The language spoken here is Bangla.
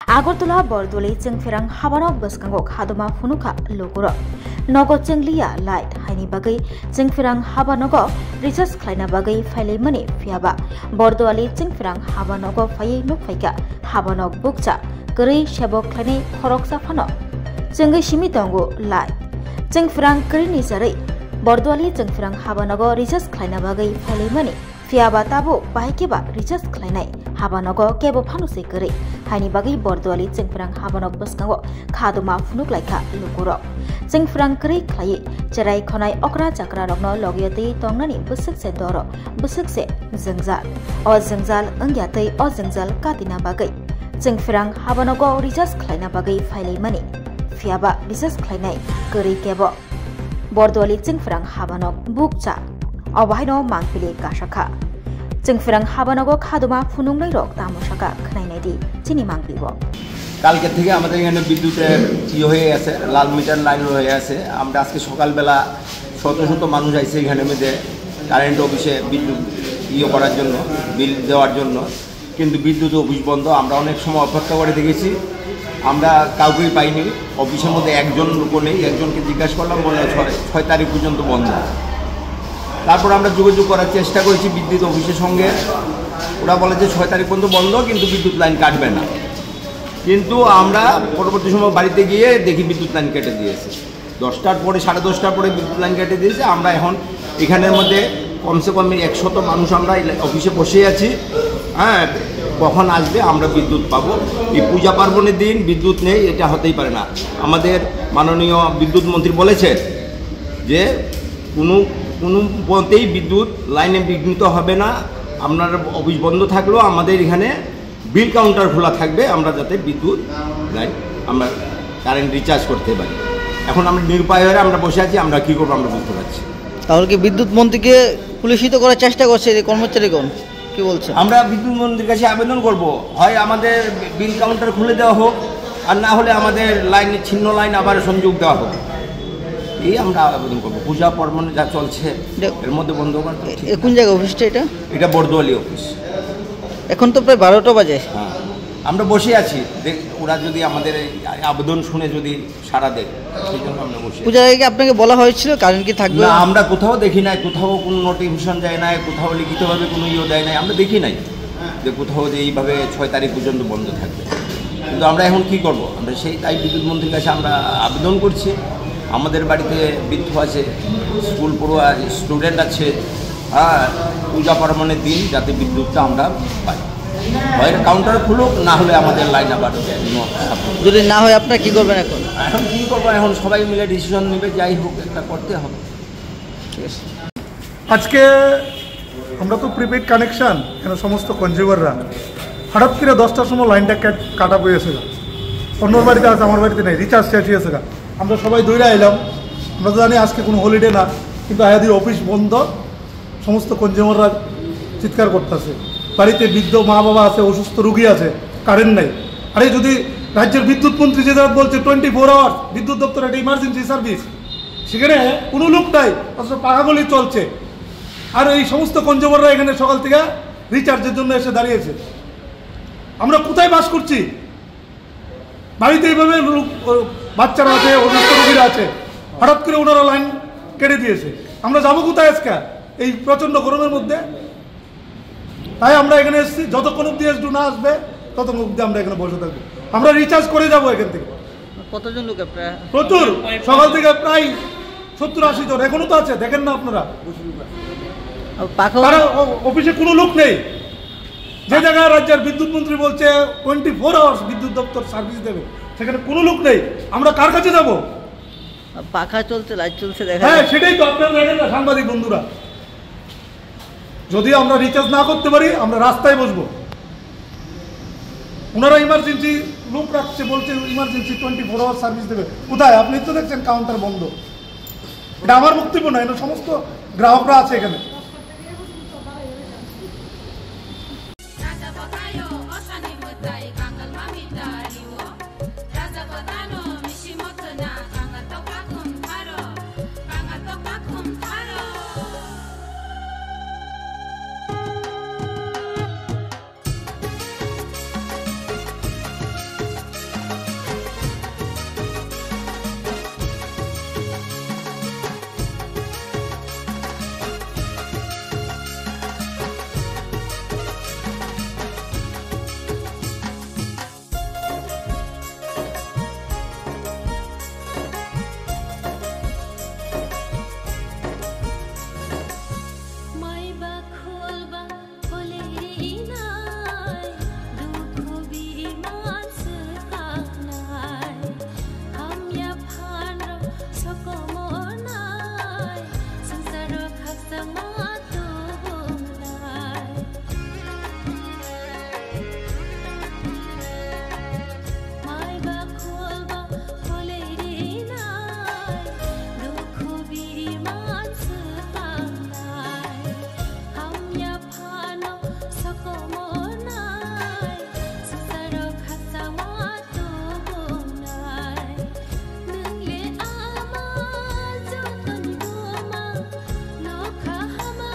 আগরতলা বরদলি চেংফেরাং হাবানক বসকাঙ্গক হাদমা ফুনুকা লুগুর নগদ চেংলিয়া লাইট হাইনি বাগै চেংফেরাং হাবানগ রিচাर्ज खालायना बागै फाइलायमनि फियाबा बरदवाली চেংফেরাং हाबानग फायै नुफायका हाबानग बुकचा गरै सेबक खालायनाय खरकसा फानो जोंगै सिमि दंगो लाइट চেংফেরাং करिनि जारै बरदवाली চেংফেরাং हाबानग রিচাर्ज खालायना बागै फाइलायमनि फियाबा ताबो बाहायकेबा রিচাर्ज खालायनाय हाबानग केबो फानुसै गरै हायनि बागै बरदवाली চেংফেরাং हाबानग बसकांगो खादमा फुनुकलायखा लुगुरक চেংফেরাং करै खालायै चेराय खनाय अक्रा जाक्रा रगनो लगियतै तंगनानि बोसोकसे दर बोसोकसे जोंजाल अ जोंजाल अंग्यातै अ जोंजाल कातिना बागै চেংফেরাং हाबानग রিচাर्ज खालायना बागै फाइलायमनि फियाबा রিচাर्ज खालायनाय गरै केबो बरदवाली চেংফেরাং हाबानग बुकचा अबाहायनो मांगपिलि गाशाखा চেংফেরাং हाबानग खादमा फुनुंनाय रक तामसाका खनायनायदि चिनि मांगलिबो কালকে থেকে আমাদের এখানে বিদ্যুতের হয়ে আছে, লাল মিটার লাইন হয়ে আছে। আমরা আজকে সকালবেলা শত শত মানুষ আইছে এখানে মধ্যে কারেন্ট অফিসে বিদ্যুৎ করার জন্য, বিল দেওয়ার জন্য, কিন্তু বিদ্যুৎ অফিস বন্ধ। আমরা অনেক সময় অপেক্ষা করে দেখেছি, আমরা কাউকেই পাইনি। অফিসের মধ্যে একজন লোকও নেই। একজনকে জিজ্ঞাসা করলাম, বললো 6 তারিখ পর্যন্ত বন্ধ। তারপর আমরা যোগাযোগ করার চেষ্টা করেছি বিদ্যুৎ অফিসের সঙ্গে। ওরা বলে যে 6 তারিখ পর্যন্ত বন্ধ, কিন্তু বিদ্যুৎ লাইন কাটবে না। কিন্তু আমরা পরবর্তী সময় বাড়িতে গিয়ে দেখি বিদ্যুৎ লাইন কেটে দিয়েছে। 10টার পরে 10:30টার পরে বিদ্যুৎ লাইন কেটে দিয়েছে। আমরা এখন এখানের মধ্যে কমসে কম 100 মানুষ আমরা অফিসে বসে আছি। হ্যাঁ, কখন আসবে আমরা বিদ্যুৎ পাবো? এই পূজা পার্বণের দিন বিদ্যুৎ নেই, এটা হতেই পারে না। আমাদের মাননীয় বিদ্যুৎ মন্ত্রী বলেছেন যে কোনো মতেই বিদ্যুৎ লাইনে বিঘ্নিত হবে না। আপনার অফিস বন্ধ থাকলেও আমাদের এখানে বিল কাউন্টার খোলা থাকবে, আমরা যাতে বিদ্যুৎ লাইন আমরা কারেন্ট রিচার্জ করতে পারি। এখন আমরা নিরুপায় হয়ে আমরা বসে আছি, আমরা কী করবো আমরা বুঝতে পারছি। তাহলে কি বিদ্যুৎ মন্ত্রীকে পুলিশিত করার চেষ্টা করছে এই কর্মচারীগণ? কি বলছে? আমরা বিদ্যুৎ মন্ত্রীর কাছে আবেদন করব, হয় আমাদের বিল কাউন্টার খুলে দেওয়া হোক, আর না হলে আমাদের লাইনে ছিন্ন লাইন আবার সংযোগ দেওয়া হোক। এই আমরা আবেদন করবো। পূজা পার্বণে যা চলছে এর মধ্যে বন্ধ করতে। কোন জায়গায় অফিসটা? এটা বরদোয়ালি অফিস। এখন তো প্রায় 12টা বাজে। হ্যাঁ, আমরা বসে আছি। ওরা যদি আমাদের আবেদন শুনে যদি সাড়া দেয়, সেই জন্য আমরা বসে। পূজার আগে আপনাকে বলা হয়েছিল কারেন্ট কি থাকবে? না, আমরা কোথাও দেখি নাই, কোথাও কোনো নোটিফিকেশন যায় নাই, কোথাও লিখিতভাবে কোনো দেয় নাই। আমরা দেখি নাই যে কোথাও যে এইভাবে 6 তারিখ পর্যন্ত বন্ধ থাকবে। কিন্তু আমরা এখন কি করব? আমরা তাই বিদ্যুৎ মন্ত্রীর কাছে আমরা আবেদন করছি। আমাদের বাড়িতে বৃদ্ধ আছে, স্কুল পড়ুয়া স্টুডেন্ট আছে। হ্যাঁ, পূজা পার্বণের দিন যাতে বিদ্যুৎটা আমরা পাই। হয় কাউন্টার খুলুক, না হলে আমাদের লাইন আবার। যদি না হয় আপনারা কী করবেন? এখন কী করবো? এখন সবাই মিলে ডিসিশন নেবে, যাই হোক একটা করতে হবে। ঠিক আছে। আজকে আমরা তো প্রিপেড কানেকশান এখানে সমস্ত কনজিউমাররা হঠাৎ করে 10টার সময় লাইনটা কাটা পেয়েছে। অন্যর বাড়িতে আছে, আমার বাড়িতে নেই, রিচার্জ শেষ হয়েছে। আমরা সবাই দৌড়ে এলাম। আমরা তো জানি আজকে কোনো হলিডে না, কিন্তু আয়াদির অফিস বন্ধ। সমস্ত কনজিউমাররা চিৎকার করতেছে। বাড়িতে বৃদ্ধ মা বাবা আছে, অসুস্থ রুগী আছে, কারেন্ট নাই। আরে যদি রাজ্যের বিদ্যুৎ মন্ত্রী যে বলছে 24 আওয়ার্স বিদ্যুৎ দপ্তর একটা ইমার্জেন্সি সার্ভিস, সেখানে কোনো লোক নাই, অথচ পাখাগলি চলছে। আর এই সমস্ত কনজিউমাররা এখানে সকাল থেকে রিচার্জের জন্য এসে দাঁড়িয়েছে। আমরা কোথায় বাস করছি? বাড়িতে এইভাবে বাচ্চারা আছে, অসুস্থ রোগীরা আছে, হঠাৎ করে ওনারা লাইন কেটে দিয়েছে। আমরা যাবো কোথায় আজকে এই প্রচণ্ড গরমের মধ্যে? তাই আমরা এখানে এসেছি। যতক্ষণ অব্দি এসডু না আসবে ততক্ষণ অব্দি আমরা এখানে বসে থাকবো। আমরা রিচার্জ করে যাবো এখান থেকে। কতজন লোক? প্রচুর, সকাল থেকে প্রায় 70-80 জন এখনো তো আছে, দেখেন না আপনারা। অফিসে কোনো লোক নেই। যে জায়গায় রাজ্যের বিদ্যুৎ মন্ত্রী বলছে 24 আওয়ার্স বিদ্যুৎ দপ্তর সার্ভিস দেবে, সেখানে কোনো লোক নেই। আমরা কার কাছে যাব? পাখা চলছে, লাইট চলছে, দেখা। হ্যাঁ, সেটাই তো আপনারা দেখেন না সাংবাদিক বন্ধুরা। যদি আমরা রিচার্জ না করতে পারি, আমরা রাস্তায় বসবো। ওনারা ইমার্জেন্সি লোক রাখছে, বলছে ইমার্জেন্সি 24 আওয়ার সার্ভিস দেবে। কোথায়? আপনি তো দেখছেন কাউন্টার বন্ধ। এটা আমার বক্তব্য না, এটা সমস্ত গ্রাহকরা আছে এখানে।